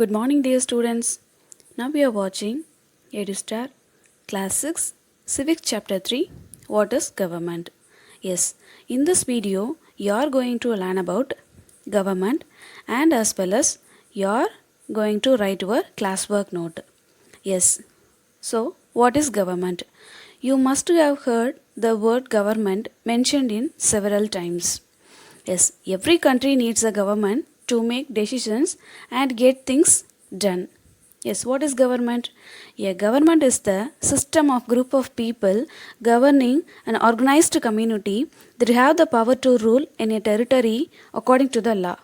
Good morning, dear students. Now we are watching EduStar Class 6 Civics Chapter 3 What is Government? Yes, in this video, you are going to learn about government and as well as you are going to write your classwork note. Yes, so what is government? You must have heard the word government mentioned in several times. Yes, every country needs a government to make decisions and get things done. Yes, what is government? A government is the system of group of people governing an organized community that have the power to rule in a territory according to the law.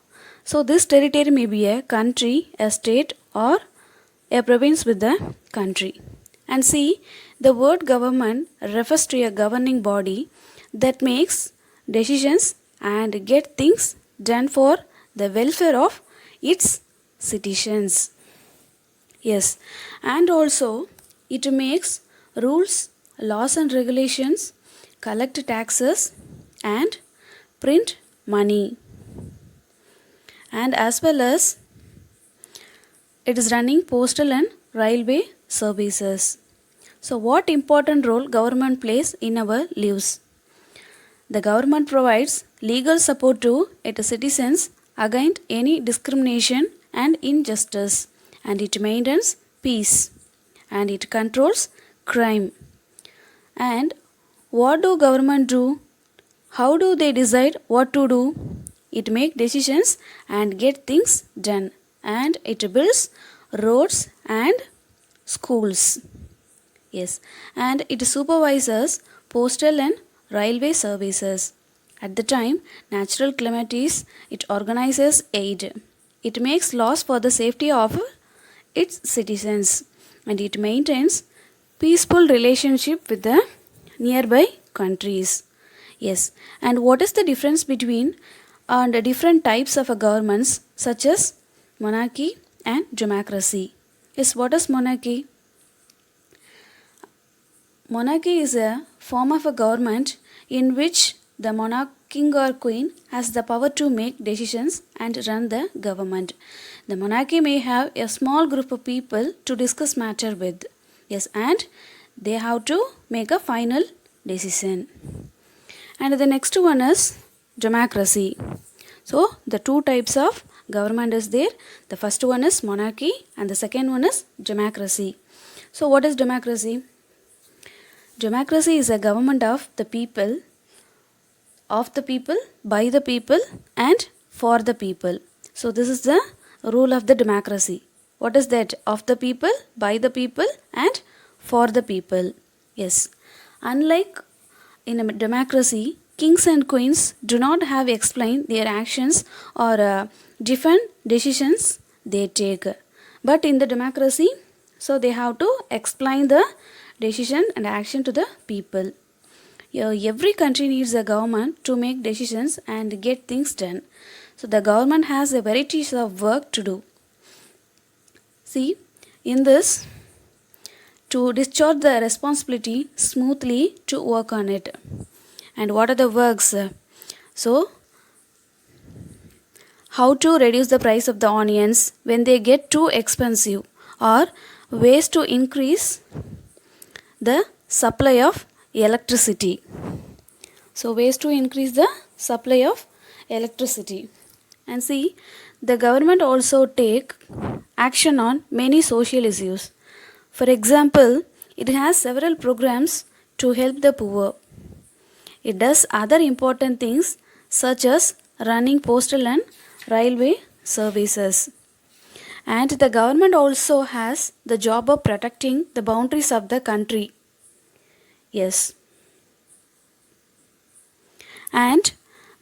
So this territory may be a country, a state or a province with the country. And see, the word government refers to a governing body that makes decisions and get things done for the welfare of its citizens. Yes, and also it makes rules, laws and regulations, collect taxes and print money. And as well as it is running postal and railway services. So what important role government plays in our lives? The government provides legal support to its citizens against any discrimination and injustice, and it maintains peace and it controls crime. And what do government do? How do they decide what to do? It makes decisions and get things done, and it builds roads and schools. Yes, and it supervises postal and railway services. At the time natural calamities, it organizes aid. It makes laws for the safety of its citizens, and it maintains peaceful relationship with the nearby countries. Yes, and what is the difference between the different types of governments such as monarchy and democracy? Yes, what is monarchy? Monarchy is a form of a government in which the monarch, king or queen has the power to make decisions and run the government. The monarchy may have a small group of people to discuss matter with. Yes, and they have to make a final decision. And the next one is democracy. So the two types of government is there. The first one is monarchy and the second one is democracy. So what is democracy? Democracy is a government of the people, by the people, and for the people. So this is the rule of the democracy. What is that? Of the people, by the people, and for the people. Yes. Unlike in a democracy, kings and queens do not have explained their actions or different decisions they take. But in the democracy, so they have to explain the decision and action to the people. Every country needs a government to make decisions and get things done. So the government has a varieties of work to do. See, in this, to discharge the responsibility smoothly to work on it. And what are the works? So, how to reduce the price of the onions when they get too expensive, or ways to increase the supply of electricity. So ways to increase the supply of electricity. And see, the government also take action on many social issues. For example, it has several programs to help the poor. It does other important things such as running postal and railway services. And the government also has the job of protecting the boundaries of the country. Yes. And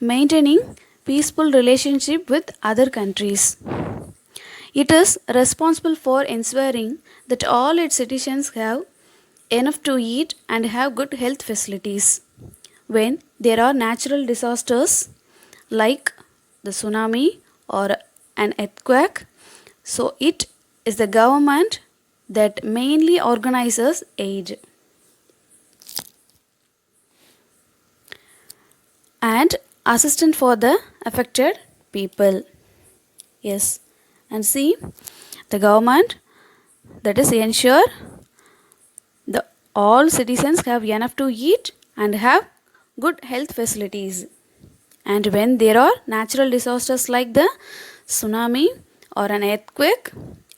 maintaining peaceful relationship with other countries. It is responsible for ensuring that all its citizens have enough to eat and have good health facilities. When there are natural disasters like the tsunami or an earthquake, so it is the government that mainly organizes aid. And assistance for the affected people. Yes, and see, The government, that is ensure the all citizens have enough to eat and have good health facilities. And when there are natural disasters like the tsunami or an earthquake,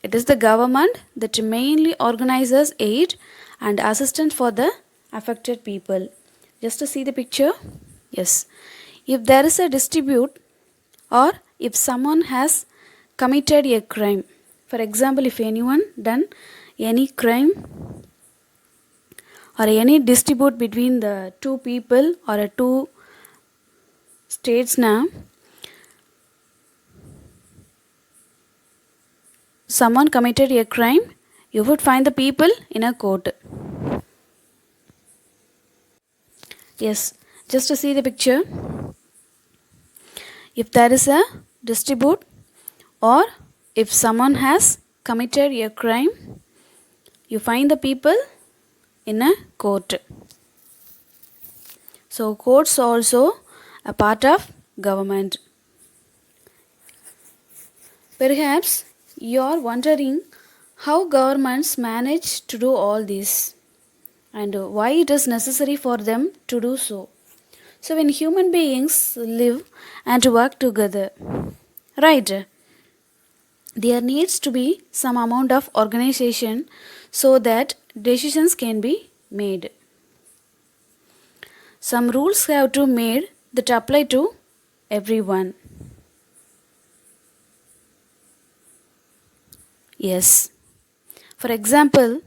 it is the government that mainly organizes aid and assistance for the affected people. Just to see the picture. Yes. If there is a dispute or if someone has committed a crime, for example, if anyone done any crime or any dispute between the two people or a two states now, someone committed a crime, you would find the people in a court. Yes, just to see the picture. If there is a dispute or if someone has committed a crime, you find the people in a court. So courts are also a part of government. Perhaps you are wondering how governments manage to do all this and why it is necessary for them to do so. So when human beings live and work together, right, there needs to be some amount of organization so that decisions can be made. Some rules have to be made that apply to everyone. Yes. For example,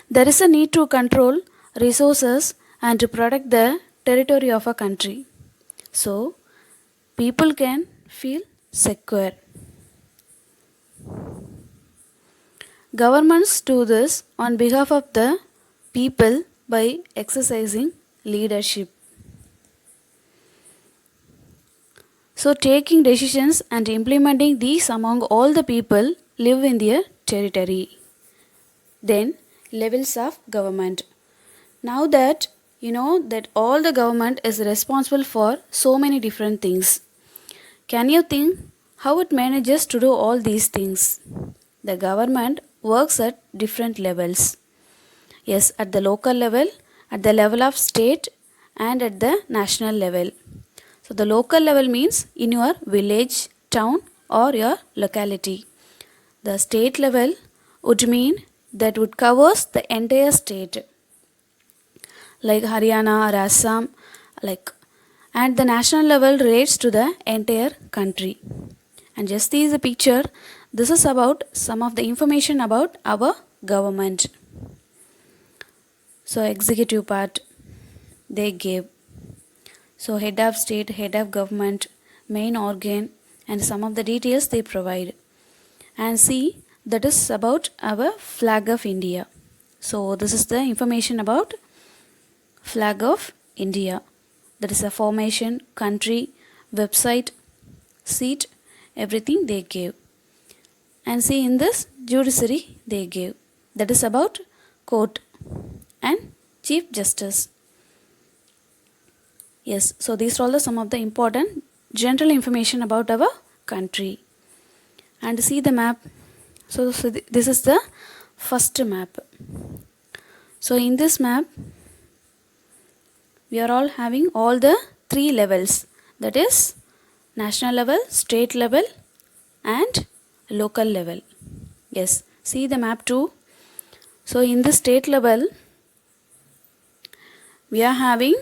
there is a need to control resources and to protect the territory of a country. So, people can feel secure. Governments do this on behalf of the people by exercising leadership. So, taking decisions and implementing these among all the people live in their territory. Then, levels of government. Now that you know that all the government is responsible for so many different things, can you think how it manages to do all these things? The government works at different levels. Yes, at the local level, at the level of state, and at the national level. So the local level means in your village, town, or your locality. The state level would mean that would covers the entire state, like Haryana or Assam, and the national level relates to the entire country. And just see the picture. This is about some of the information about our government. So executive part they gave. So head of state, head of government, main organ, and some of the details they provide. And see, that is about our flag of India. So this is the information about flag of India. That is a formation, country, website, seat, everything they gave. And see, in this judiciary they gave. That is about court and chief justice. Yes, so these are all some of the important general information about our country. And see the map. So this is the first map. So in this map, we are all having all the three levels, that is national level, state level, and local level. Yes, see the map too. So in the state level, we are having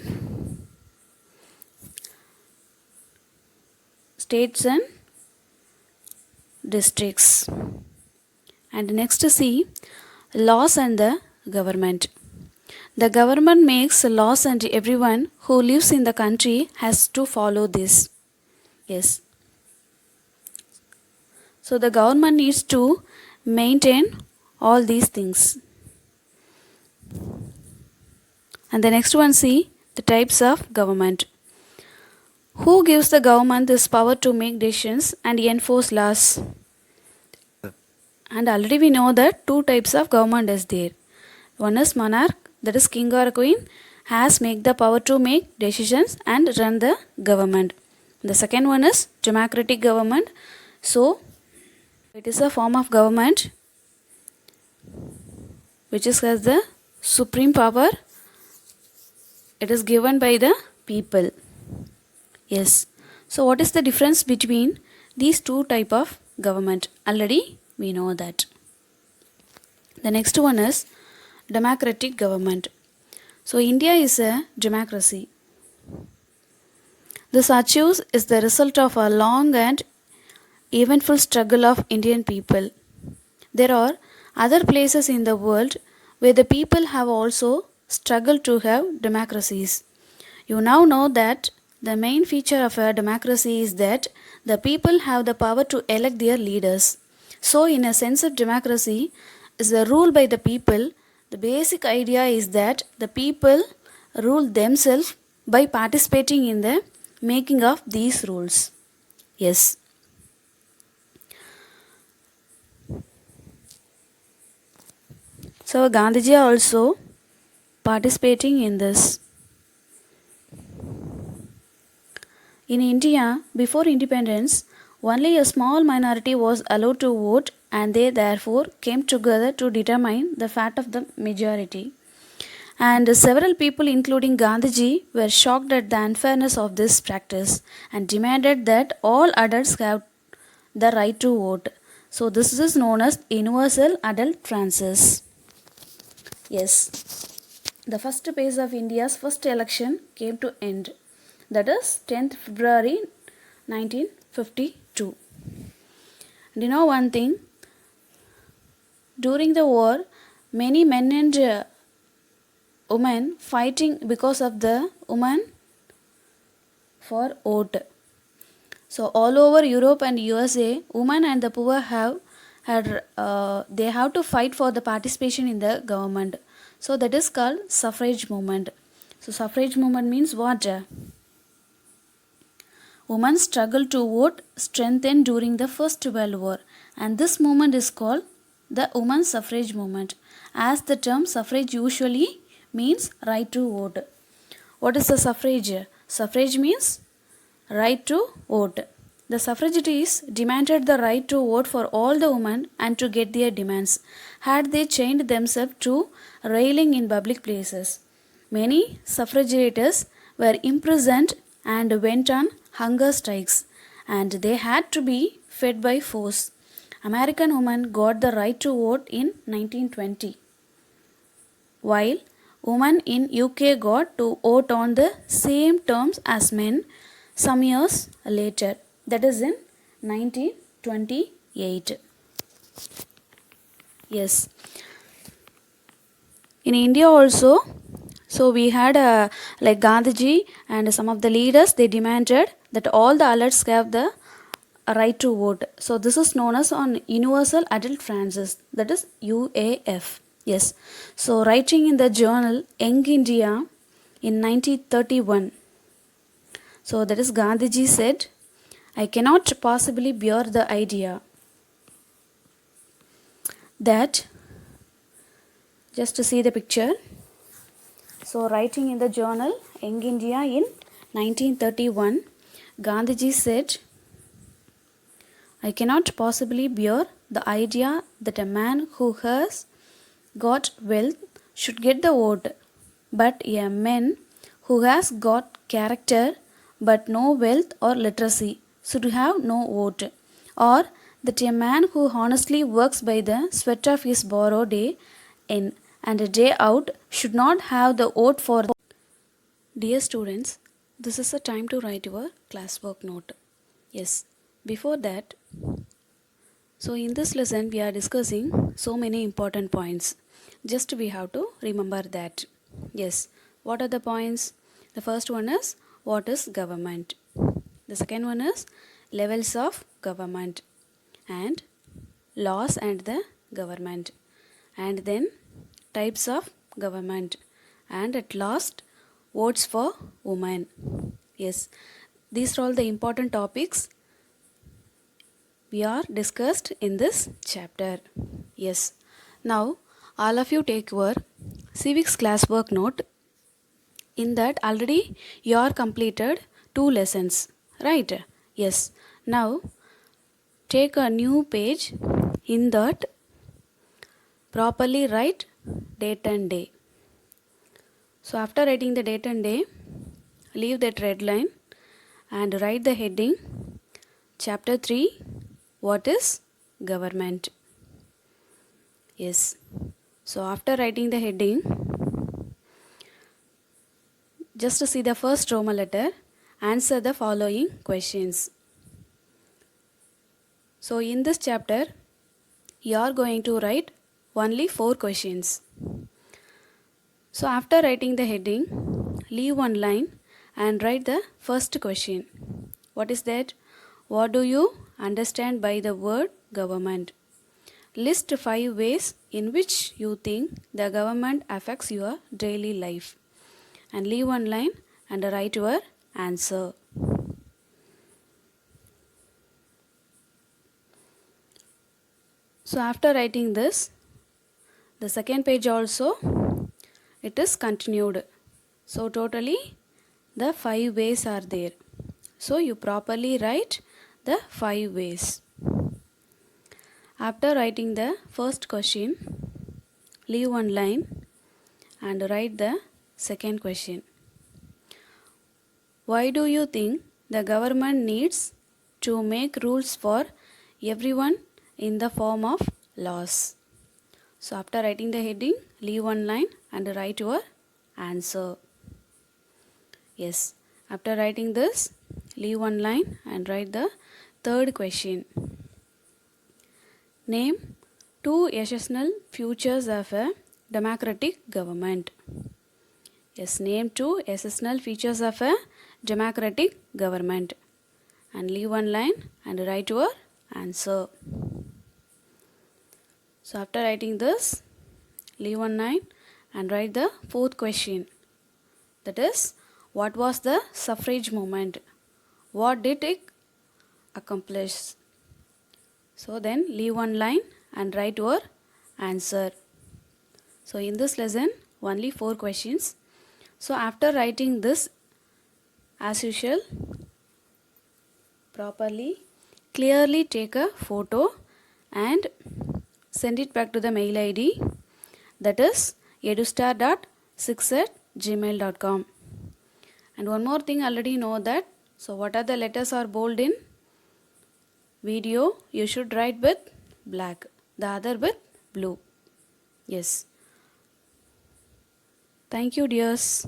states and districts. And next see laws and the government. The government makes laws and everyone who lives in the country has to follow this. Yes. So the government needs to maintain all these things. And the next one, see the types of government. Who gives the government this power to make decisions and enforce laws? And already we know that two types of government is there. One is monarch, that is king or queen, has make the power to make decisions and run the government. The second one is democratic government. So It is a form of government which has the supreme power. It is given by the people. Yes. So what is the difference between these two type of government? Already we know that. The next one is democratic government. So India is a democracy. This achieves is the result of a long and eventful struggle of Indian people. There are other places in the world where the people have also struggled to have democracies. You now know that the main feature of a democracy is that the people have the power to elect their leaders. So, in a sense of democracy, is a rule by the people. The basic idea is that the people rule themselves by participating in the making of these rules. Yes. So Gandhiji also participating in this. In India, before independence, only a small minority was allowed to vote, and they therefore came together to determine the fate of the majority. And several people, including Gandhiji, were shocked at the unfairness of this practice and demanded that all adults have the right to vote. So, this is known as universal adult franchise. Yes, the first phase of India's first election came to end. That is 10th February 1952. And you know one thing? During the war, many men and women fighting because of the women for vote. So all over Europe and USA, women and the poor they have to fight for the participation in the government. So that is called suffrage movement. So suffrage movement means what? Women struggle to vote strengthened during the First World War, and this movement is called the women's suffrage movement, as the term suffrage usually means right to vote. What is the suffrage? Suffrage means right to vote. The suffragettes demanded the right to vote for all the women and to get their demands, had they chained themselves to railing in public places. Many suffragettes were imprisoned and went on hunger strikes, and they had to be fed by force. American women got the right to vote in 1920, while women in UK got to vote on the same terms as men some years later, that is in 1928. Yes. In India also, so we had like Gandhiji and some of the leaders, they demanded that all the adults have the right to vote. So this is known as on Universal Adult Franchise, that is UAF. Yes. So writing in the journal Young India in 1931. So that is Gandhiji said, I cannot possibly bear the idea that, just to see the picture. So writing in the journal Young India in 1931, Gandhiji said, I cannot possibly bear the idea that a man who has got wealth should get the vote, but a man who has got character but no wealth or literacy should have no vote, or that a man who honestly works by the sweat of his brow day in and day out should not have the vote for. Dear students, this is the time to write your classwork note. Yes, before that, so in this lesson we are discussing so many important points. Just we have to remember that. Yes, what are the points? The first one is what is government. The second one is levels of government and laws and the government, and then types of government, and at last votes for women. Yes, these are all the important topics we are discussed in this chapter. Yes, now all of you take your civics classwork note. In that already you are completed 2 lessons, right? Yes, now take a new page. In that, properly write date and day. So after writing the date and day, leave that red line and write the heading Chapter 3, what is government? Yes. So after writing the heading, just to see the first Roman letter, answer the following questions. So in this chapter, you are going to write only 4 questions. So after writing the heading, leave one line and write the first question. What is that? What do you understand by the word government? List 5 ways in which you think the government affects your daily life. And leave one line and write your answer. So after writing this, the second page also, it is continued. So totally the 5 ways are there. So you properly write the 5 ways. After writing the first question, leave one line and write the second question. Why do you think the government needs to make rules for everyone in the form of laws? So after writing the heading, leave one line and write your answer. Yes. After writing this, leave one line and write the third question. Name 2 essential features of a democratic government. Yes, name 2 essential features of a democratic government. And leave one line and write your answer. So after writing this, leave one line and write the fourth question. That is, what was the suffrage movement? What did it accomplish? So then leave one line and write your answer. So in this lesson, only 4 questions. So after writing this, as usual, properly, clearly take a photo and send it back to the mail ID, that is edustar.6@gmail.com. And one more thing, already know that. So what are the letters are bold in video? You should write with black, the other with blue. Yes. Thank you, dears.